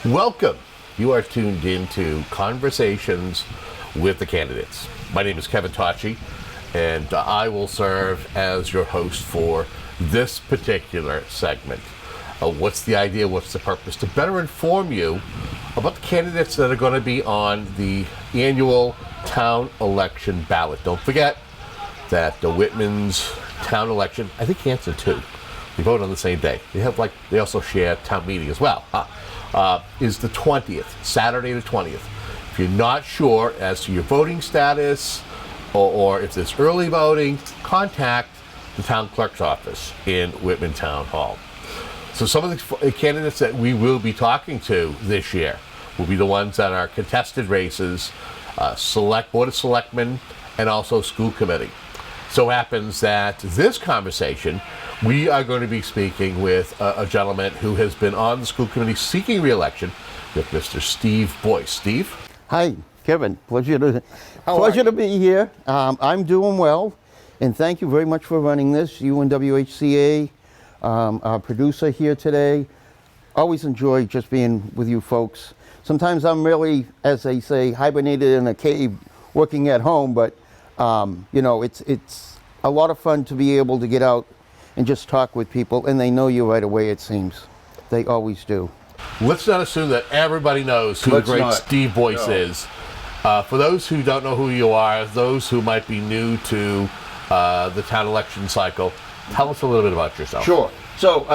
Welcome. You are tuned into Conversations with the Candidates. My name is Kevin Tocci, and I will serve as your host for this particular segment. What's the idea? What's the purpose? To better inform you about the candidates that are going to be on the annual town election ballot. Don't forget that the Whitman's town election, I think Hanson too, we vote on the same day. They also share town meeting as well. Is the 20th, Saturday the 20th. If you're not sure as to your voting status or if there's early voting, contact the town clerk's office in Whitman Town Hall. So some of the candidates that we will be talking to this year will be the ones that are contested races, Board of Selectmen, and also school committee. So happens that this conversation, we are going to be speaking with a gentleman who has been on the school committee seeking re-election, with Mr. Steve Bois. Steve? Hi, Kevin. Pleasure to be here. I'm doing well, and thank you very much for running this. You and WHCA, our producer here today. Always enjoy just being with you folks. Sometimes I'm really, as they say, hibernated in a cave working at home, but it's a lot of fun to be able to get out and just talk with people, and they know you right away, it seems. They always do. Let's not assume that everybody knows who the great Steve Bois is. For those who don't know who you are, those who might be new to the town election cycle, tell us a little bit about yourself. Sure. So,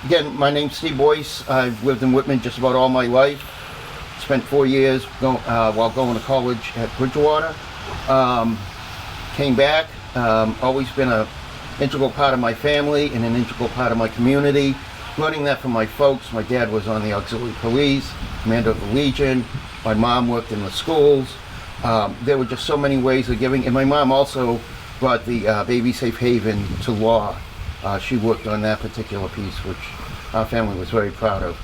again, my name's Steve Bois. I've lived in Whitman just about all my life. Spent 4 years while going to college at Bridgewater. Came back. Always been an integral part of my family and an integral part of my community. Learning that from my folks. My dad was on the auxiliary police, commander of the Legion. My mom worked in the schools. There were just so many ways of giving. And my mom also brought the Baby Safe Haven to law. She worked on that particular piece, which our family was very proud of.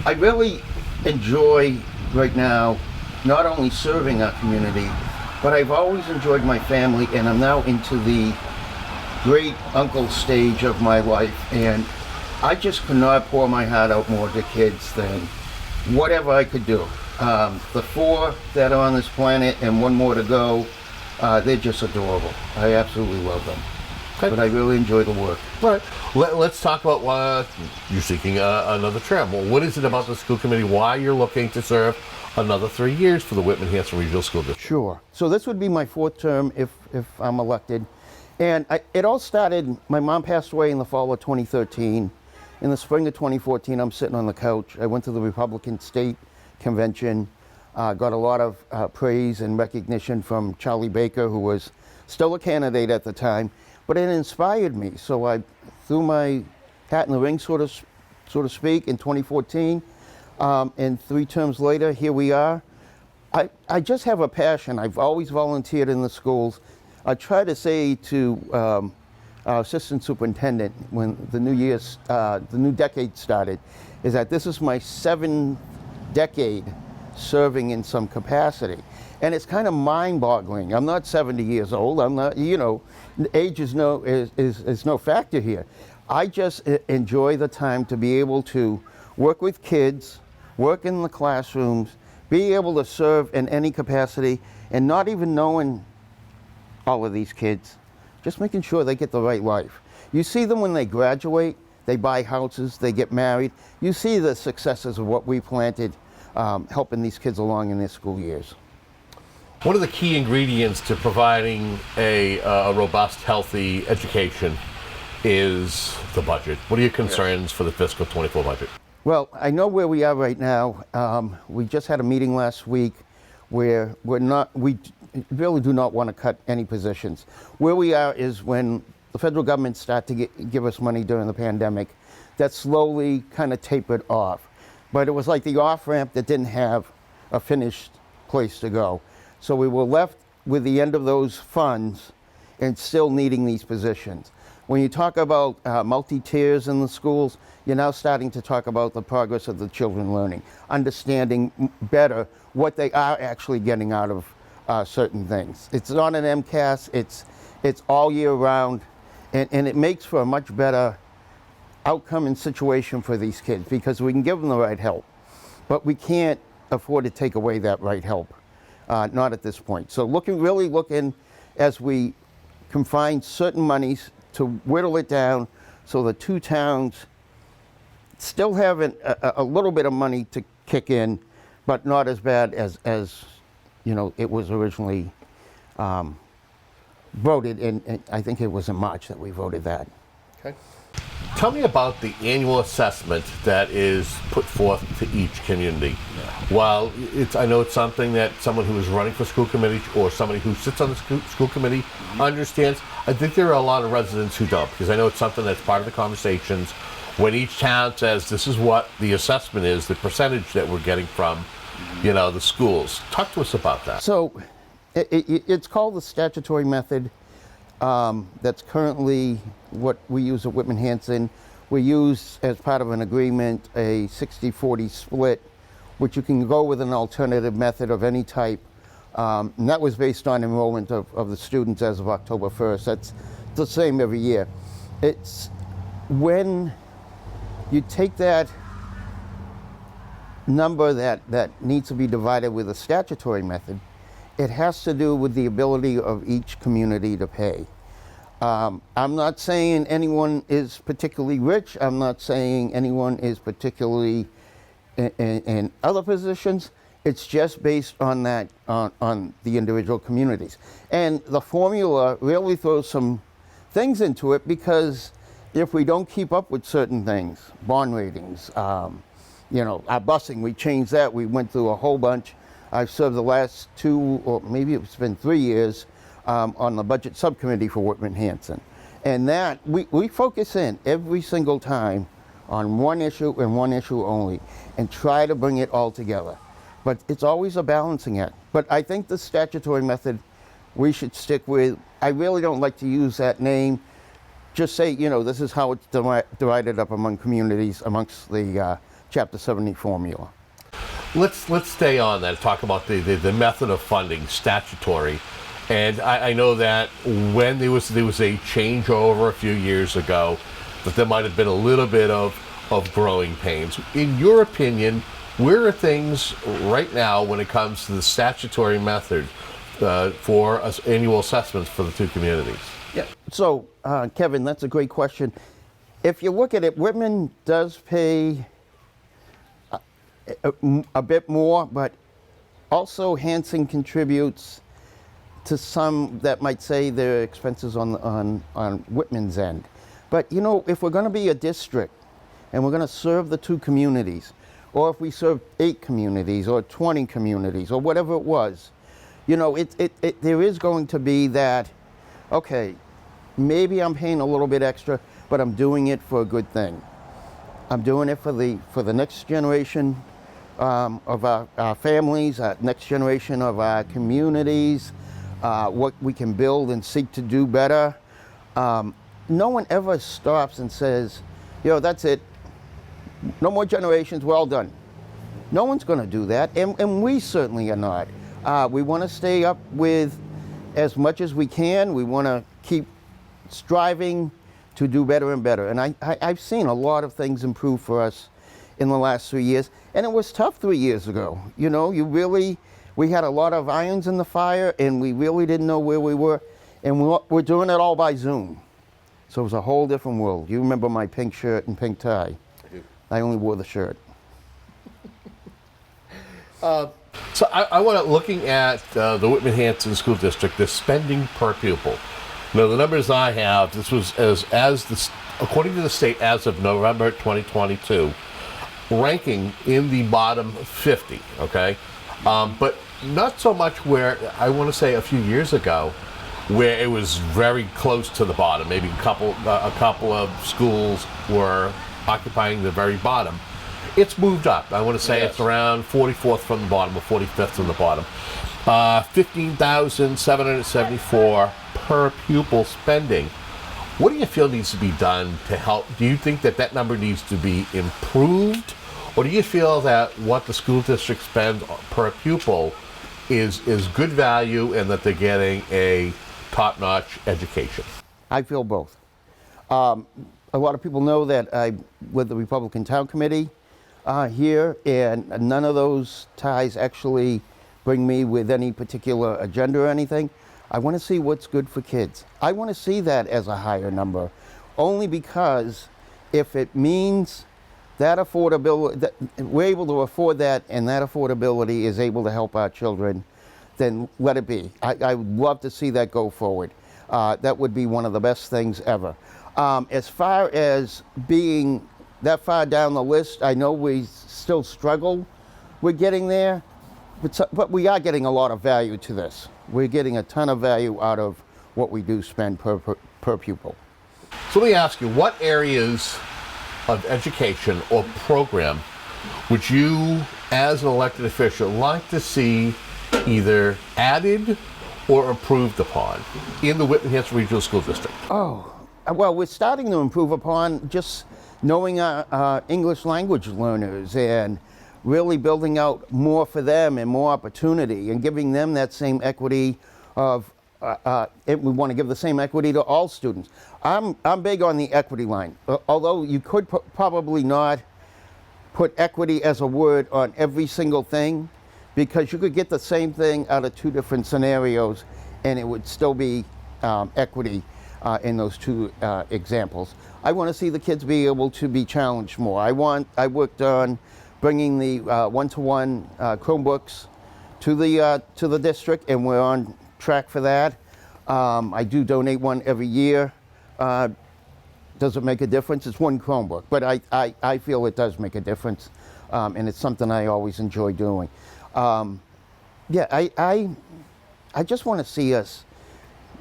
I really enjoy right now not only serving our community, but I've always enjoyed my family, and I'm now into the great uncle stage of my life, and I just could not pour my heart out more to kids than whatever I could do. The 4 that are on this planet and 1 more to go, they're just adorable. I absolutely love them. Okay. But I really enjoy the work. All right. Let's talk about why you're seeking another term. Well, what is it about the school committee, why you're looking to serve another 3 years for the Whitman-Hanson Regional School District? Sure. So this would be my 4th term if I'm elected. And it all started, my mom passed away in the fall of 2013. In the spring of 2014, I'm sitting on the couch. I went to the Republican State Convention, got a lot of praise and recognition from Charlie Baker, who was still a candidate at the time, but it inspired me. So I threw my hat in the ring, so to speak, in 2014. And 3 terms later, here we are. I just have a passion. I've always volunteered in the schools. I try to say to our assistant superintendent when the new decade started, is that this is my 7th decade serving in some capacity. And it's kind of mind-boggling. I'm not 70 years old. I'm not, age is no factor here. I just enjoy the time to be able to work with kids, work in the classrooms, be able to serve in any capacity, and not even knowing all of these kids, just making sure they get the right life. You see them when they graduate, they buy houses, they get married. You see the successes of what we planted, helping these kids along in their school years. What are the key ingredients to providing a robust, healthy education is the budget? What are your concerns for the fiscal 24 budget? Well, I know where we are right now. We just had a meeting last week where we really do not want to cut any positions. Where we are is when the federal government started to give us money during the pandemic, that slowly kind of tapered off. But it was like the off-ramp that didn't have a finished place to go. So we were left with the end of those funds and still needing these positions. When you talk about multi-tiers in the schools, you're now starting to talk about the progress of the children learning, understanding better what they are actually getting out of certain things. It's not an MCAS, It's all year round, and it makes for a much better outcome and situation for these kids because we can give them the right help, but we can't afford to take away that right help, not at this point. So really looking as we confine certain monies to whittle it down so the two towns still have a little bit of money to kick in, but not as bad as it was originally voted in. I think it was in March that we voted that. Okay. Tell me about the annual assessment that is put forth to each community. While I know it's something that someone who is running for school committee or somebody who sits on the school committee understands, I think there are a lot of residents who don't, because I know it's something that's part of the conversations when each town says this is what the assessment is, the percentage that we're getting from, the schools. Talk to us about that. So it's called the statutory method. That's currently what we use at Whitman-Hanson. We use, as part of an agreement, a 60-40 split, which you can go with an alternative method of any type. And that was based on enrollment of the students as of October 1st. That's the same every year. It's when you take that number that needs to be divided with a statutory method, it has to do with the ability of each community to pay. I'm not saying anyone is particularly rich. I'm not saying anyone is particularly in other positions. It's just based on that, on the individual communities. And the formula really throws some things into it because if we don't keep up with certain things, bond ratings, our busing, we changed that. We went through a whole bunch. I've served the last 2, or maybe it's been 3 years, on the budget subcommittee for Whitman-Hanson. And that, we focus in every single time on one issue and one issue only and try to bring it all together. But it's always a balancing act. But I think the statutory method we should stick with. I really don't like to use that name. Just say, this is how it's divided up among communities amongst the Chapter 70 formula. Let's stay on that. Talk about the method of funding, statutory, and I know that when there was a changeover a few years ago, that there might have been a little bit of growing pains. In your opinion, where are things right now when it comes to the statutory method for annual assessments for the two communities? Yeah. So, Kevin, that's a great question. If you look at it, Whitman does pay a bit more, but also Hanson contributes to some that might say their expenses on Whitman's end. But if we're going to be a district and we're going to serve the two communities, or if we serve 8 communities or 20 communities or whatever it was, there is going to be that, okay, maybe I'm paying a little bit extra, but I'm doing it for a good thing. I'm doing it for the next generation of our families, next generation of our communities, what we can build and seek to do better. No one ever stops and says, that's it. No more generations, we're all done. No one's going to do that, and we certainly are not. We want to stay up with as much as we can. We want to keep striving to do better and better. And I've seen a lot of things improve for us in the last 3 years. And it was tough 3 years ago. We had a lot of irons in the fire, and we really didn't know where we were. And we're doing it all by Zoom. So it was a whole different world. You remember my pink shirt and pink tie. I do. I only wore the shirt. So I want to, looking at the Whitman-Hanson School District, the spending per pupil. Now, the numbers I have, this was according to the state as of November 2022, ranking in the bottom 50, okay? But not so much where, I want to say a few years ago, where it was very close to the bottom. Maybe a couple of schools were occupying the very bottom. It's moved up. I want to say It's around 44th from the bottom or 45th from the bottom. 15,774 per pupil spending. What do you feel needs to be done to help? Do you think that number needs to be improved? Or do you feel that what the school district spends per pupil is good value and that they're getting a top-notch education? I feel both. A lot of people know that I'm with the Republican Town Committee here, and none of those ties actually bring me with any particular agenda or anything. I want to see what's good for kids. I want to see that as a higher number, only because if it means that affordability, that we're able to afford that, and that affordability is able to help our children, then let it be. I would love to see that go forward. That would be one of the best things ever. As far as being that far down the list, I know we still struggle with getting there, but we are getting a lot of value to this. We're getting a ton of value out of what we do spend per pupil. So let me ask you, what areas of education or program would you, as an elected official, like to see either added or improved upon in the Whitman-Hanson Regional School District? Oh, well, we're starting to improve upon just knowing our English language learners and really building out more for them and more opportunity and giving them that same equity of, we want to give the same equity to all students. I'm big on the equity line, although you could probably not put equity as a word on every single thing, because you could get the same thing out of two different scenarios and it would still be equity in those two examples. I want to see the kids be able to be challenged more. I worked on bringing the one-to-one Chromebooks to the district, and we're on track for that. I do donate one every year. Does it make a difference? It's one Chromebook, but I feel it does make a difference, and it's something I always enjoy doing. Yeah, I just want to see us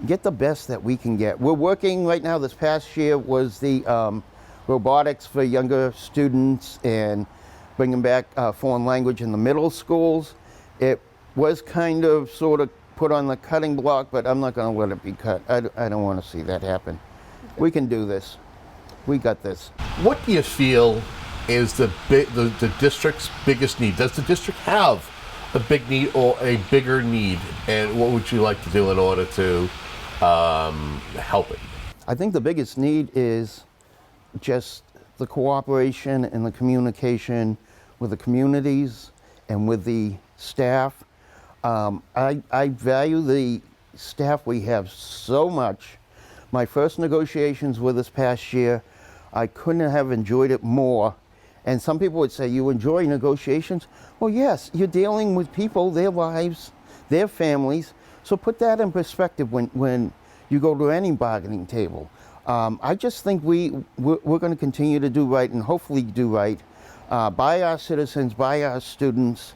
get the best that we can get. We're working right now. This past year was the robotics for younger students and bringing back foreign language in the middle schools. It was kind of sort of put on the cutting block, but I'm not going to let it be cut. I don't want to see that happen. We can do this. We got this. What do you feel is the district's biggest need? Does the district have a big need or a bigger need? And what would you like to do in order to help it? I think the biggest need is just the cooperation and the communication with the communities and with the staff. I value the staff we have so much. My first negotiations were this past year. I couldn't have enjoyed it more. And some people would say, you enjoy negotiations? Well, yes, you're dealing with people, their lives, their families. So put that in perspective when you go to any bargaining table. I just think we're going to continue to do right and hopefully do right by our citizens, by our students,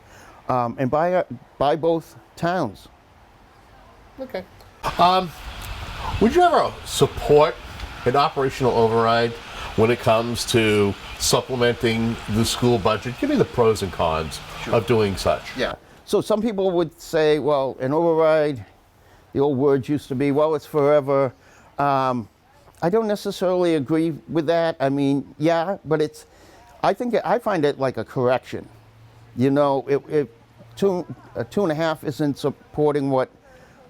and by both towns. Okay. Would you ever support an operational override when it comes to supplementing the school budget? Give me the pros and cons of doing such. Yeah. So some people would say, well, an override, the old words used to be, well, it's forever. I don't necessarily agree with that. I mean, yeah, but I find it like a correction. You know, if 2.5 isn't supporting what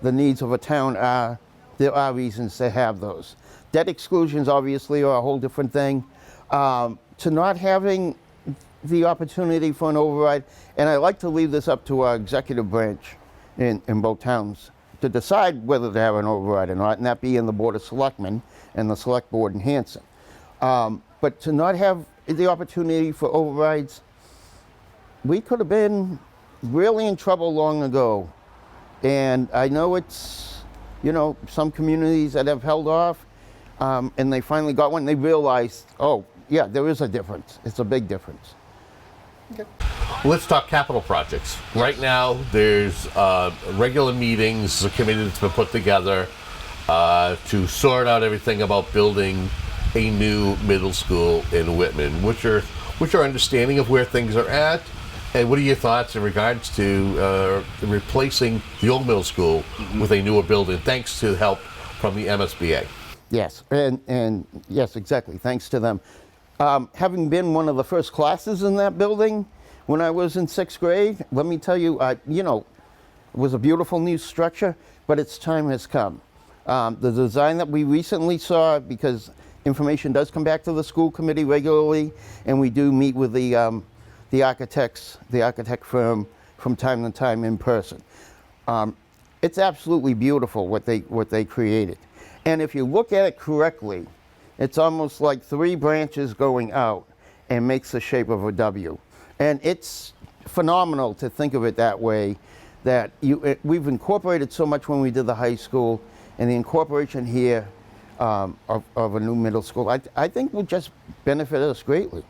the needs of a town are, there are reasons to have those. Debt exclusions obviously are a whole different thing. To not having the opportunity for an override, and I like to leave this up to our executive branch in both towns to decide whether to have an override or not, and that be in the Board of Selectmen and the Select Board in Hanson. But to not have the opportunity for overrides, we could have been really in trouble long ago. And I know it's, you know, some communities that have held off, and they finally got one, they realized, oh, yeah, there is a difference. It's a big difference. Okay. Let's talk capital projects. Right now, there's regular meetings, a committee that's been put together to sort out everything about building a new middle school in Whitman. What's your understanding of where things are at? And what are your thoughts in regards to replacing the old middle school with a newer building, thanks to help from the MSBA? Yes, and yes, exactly, thanks to them. Having been one of the first classes in that building when I was in 6th grade, let me tell you, you know, it was a beautiful new structure, but its time has come. The design that we recently saw, because information does come back to the school committee regularly, and we do meet with the architect firm from time to time in person. It's absolutely beautiful what they created. And if you look at it correctly, it's almost like 3 branches going out and makes the shape of a W. And it's phenomenal to think of it that way, that we've incorporated so much when we did the high school, and the incorporation here of a new middle school, I think will just benefit us greatly.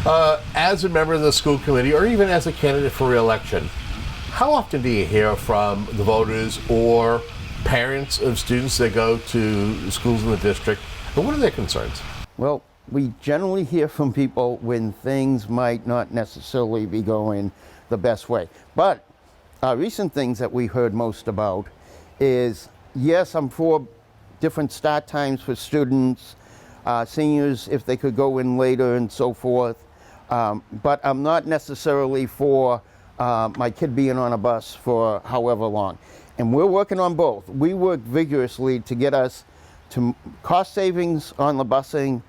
As a member of the school committee, or even as a candidate for re-election, how often do you hear from the voters or parents of students that go to schools in the district, and what are their concerns? Well, we generally hear from people when things might not necessarily be going the best way. But recent things that we heard most about is, yes, I'm for different start times for students, seniors if they could go in later and so forth, but I'm not necessarily for my kid being on a bus for however long. And we're working on both. We work vigorously to get us to cost savings on the busing,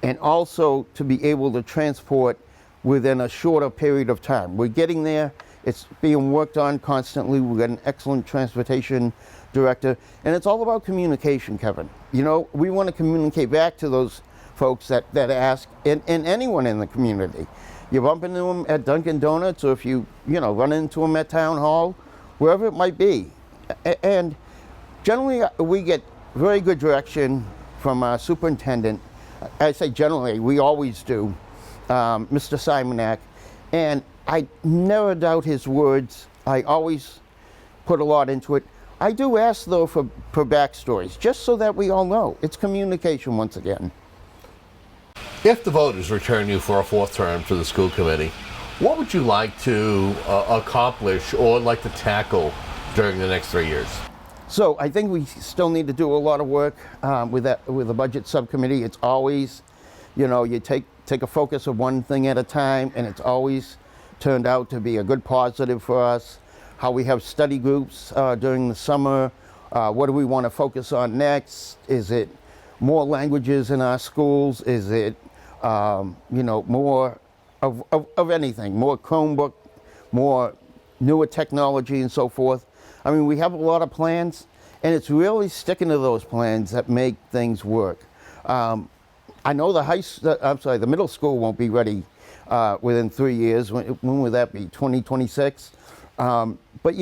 and also to be able to transport within a shorter period of time. We're getting there. It's being worked on constantly. We've got an excellent transportation director, and it's all about communication, Kevin. You know, we want to communicate back to those folks that ask, and anyone in the community. You bump into them at Dunkin' Donuts, or if you run into them at Town Hall, wherever it might be. And generally, we get very good direction from our superintendent. I say generally, we always do, Mr. Simonak, and I never doubt his words. I always put a lot into it. I do ask, though, for backstories, just so that we all know. It's communication once again. If the voters return you for a 4th term to the school committee, what would you like to accomplish or like to tackle during the next 3 years? So I think we still need to do a lot of work with the budget subcommittee. It's always, you take a focus of one thing at a time, and it's always turned out to be a good positive for us. How we have study groups during the summer. What do we want to focus on next? Is it more languages in our schools? Is it, more of anything? More Chromebook, more newer technology and so forth. I mean, we have a lot of plans, and it's really sticking to those plans that make things work. I know the middle school won't be ready within 3 years. When would that be? 2026? But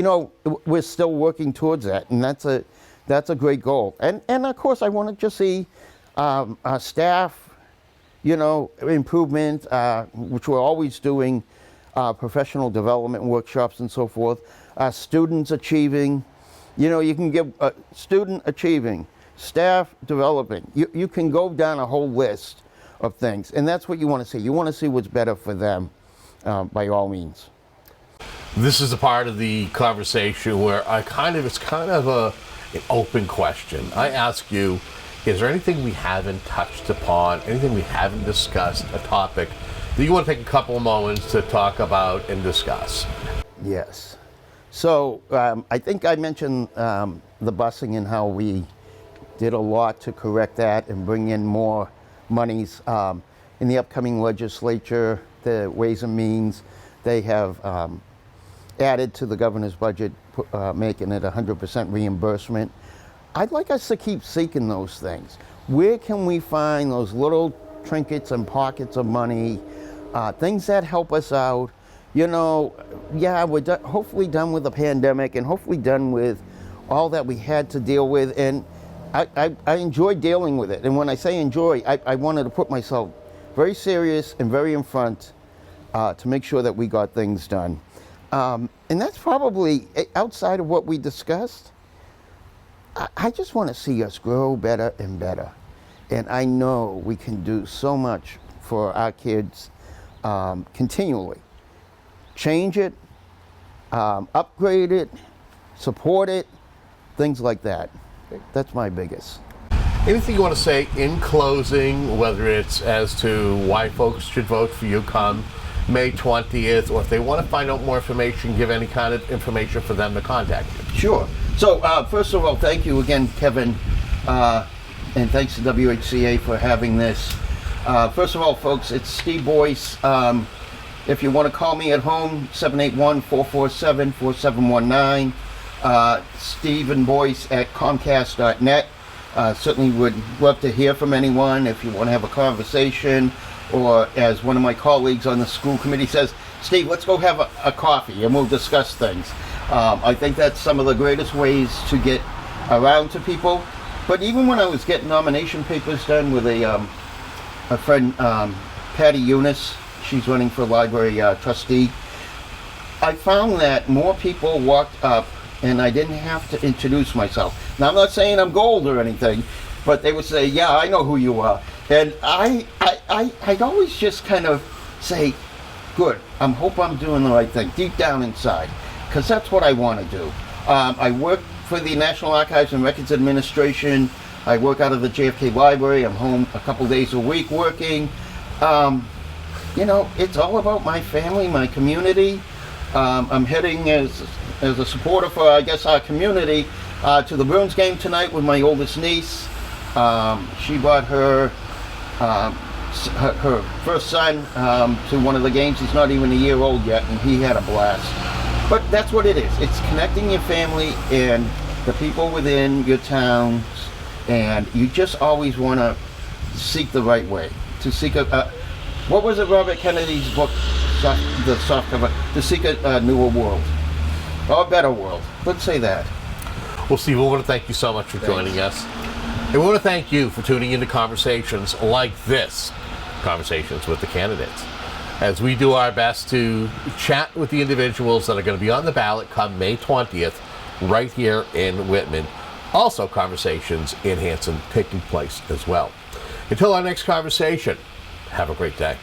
we're still working towards that, and that's a great goal. And of course, I want to just see our staff, improvement, which we're always doing, professional development workshops and so forth. Students achieving, you can give a student achieving, staff developing. You can go down a whole list of things, and that's what you want to see. You want to see what's better for them, by all means. This is a part of the conversation where it's kind of an open question. I ask you, is there anything we haven't touched upon, anything we haven't discussed, a topic that you want to take a couple of moments to talk about and discuss? Yes. So I think I mentioned the busing and how we did a lot to correct that and bring in more monies. In the upcoming legislature, the Ways and Means, they have added to the governor's budget, making it 100% reimbursement. I'd like us to keep seeking those things. Where can we find those little trinkets and pockets of money, things that help us out? We're hopefully done with the pandemic, and hopefully done with all that we had to deal with. And I enjoy dealing with it. And when I say enjoy, I wanted to put myself very serious and very in front to make sure that we got things done. And that's probably, outside of what we discussed, I just want to see us grow better and better. And I know we can do so much for our kids continually. Change it, upgrade it, support it, things like that. That's my biggest. Anything you want to say in closing, whether it's as to why folks should vote for you come May 20th, or if they want to find out more information, give any kind of information for them to contact you? Sure. So, first of all, thank you again, Kevin, and thanks to WHCA for having this. First of all, folks, it's Steve Bois. If you want to call me at home, 781-447-4719. Stephen Bois at Comcast.net. Certainly would love to hear from anyone if you want to have a conversation, or as one of my colleagues on the school committee says, Steve, let's go have a coffee and we'll discuss things. I think that's some of the greatest ways to get around to people. But even when I was getting nomination papers done with a friend, Patty Eunice, she's running for library trustee, I found that more people walked up and I didn't have to introduce myself. Now, I'm not saying I'm gold or anything, but they would say, yeah, I know who you are. And I'd always just kind of say, good, I hope I'm doing the right thing, deep down inside, because that's what I want to do. I work for the National Archives and Records Administration. I work out of the JFK Library. I'm home a couple days a week working. You know, it's all about my family, my community. I'm heading as a supporter for, I guess, our community to the Bruins game tonight with my oldest niece. She brought her first son to one of the games. He's not even a year old yet, and he had a blast. But that's what it is. It's connecting your family and the people within your towns, and you just always want to seek the right way. To seek what was it, Robert Kennedy's book, the soft cover? To seek a newer world, or a better world. Let's say that. Well, Steve, we want to thank you so much for joining us. And we want to thank you for tuning into conversations like this, Conversations with the Candidates, as we do our best to chat with the individuals that are going to be on the ballot come May 20th, right here in Whitman. Also, conversations in Hanson taking place as well. Until our next conversation, have a great day.